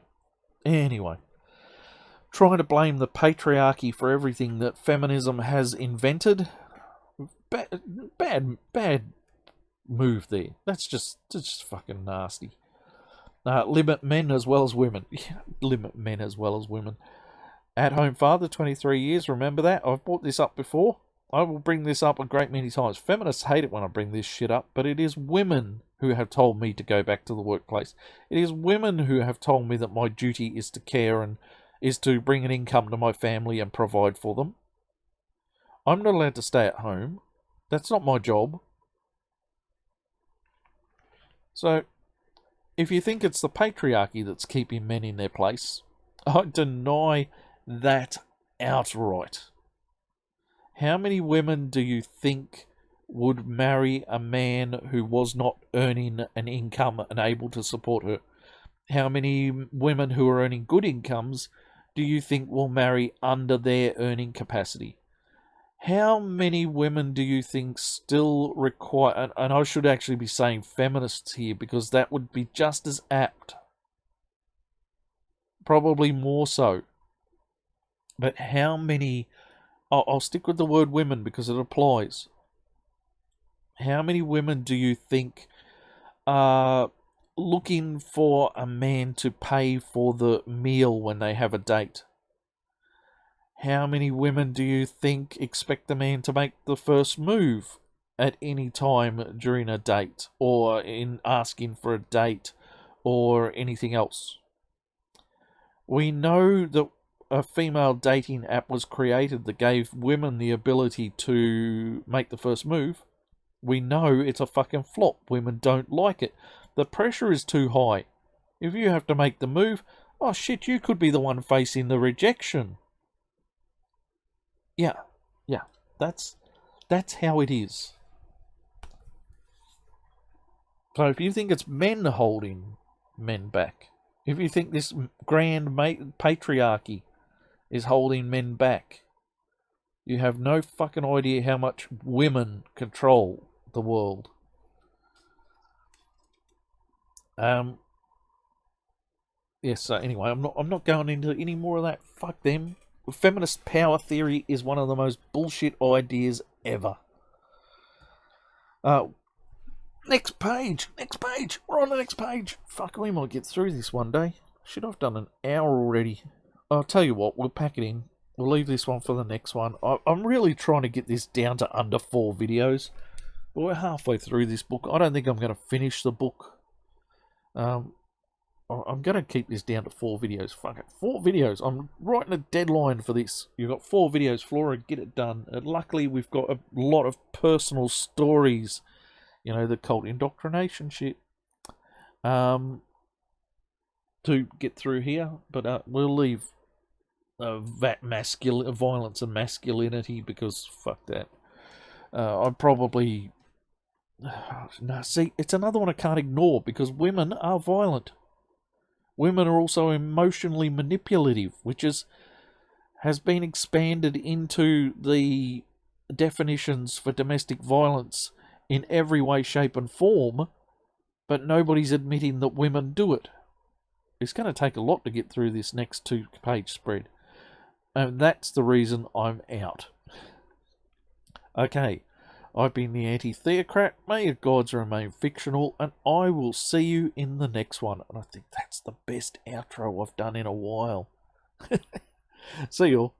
[SPEAKER 1] Trying to blame the patriarchy for everything that feminism has invented. Bad move there. That's just fucking nasty. Limit men as well as women. Limit men as well as women. At-home father, 23 years. Remember that? I've brought this up before. I will bring this up a great many times. Feminists hate it when I bring this shit up, but it is women who have told me to go back to the workplace. It is women who have told me that my duty is to care and is to bring an income to my family and provide for them. I'm not allowed to stay at home. That's not my job. So, if you think it's the patriarchy that's keeping men in their place, I deny that outright. How many women do you think would marry a man who was not earning an income and able to support her? How many women who are earning good incomes do you think will marry under their earning capacity? How many women do you think still require, and I should actually be saying feminists here because that would be just as apt, probably more so, but how many, I'll stick with the word women because it applies. How many women do you think are looking for a man to pay for the meal when they have a date? How many women do you think expect the man to make the first move at any time during a date or in asking for a date or anything else? We know that a female dating app was created that gave women the ability to make the first move. We know it's a fucking flop. Women don't like it. The pressure is too high. If you have to make the move, oh shit, you could be the one facing the rejection. Yeah, that's how it is. So if you think it's men holding men back, if you think this grand patriarchy is holding men back, you have no fucking idea how much women control the world. Yes, so anyway, I'm not going into any more of that. Fuck them. Feminist power theory is one of the most bullshit ideas ever. Next page. We're on the next page. Fuck, we might get through this one day. Shit, I've done an hour already. I'll tell you what, we'll pack it in. We'll leave this one for the next one. I'm really trying to get this down to under 4 videos. But we're halfway through this book. I don't think I'm going to finish the book. I'm going to keep this down to 4 videos. Fuck it. 4 videos. I'm writing a deadline for this. You've got 4 videos, Flora. Get it done. And luckily, we've got a lot of personal stories. You know, the cult indoctrination shit. To get through here. But we'll leave violence and masculinity because fuck that. I probably... No, see, it's another one I can't ignore because women are violent. Women are also emotionally manipulative, which has been expanded into the definitions for domestic violence in every way, shape and form, but nobody's admitting that women do it. It's going to take a lot to get through this next 2-page spread. And that's the reason I'm out. Okay, I've been the anti-theocrat. May your gods remain fictional, and I will see you in the next one. And I think that's the best outro I've done in a while. See you all.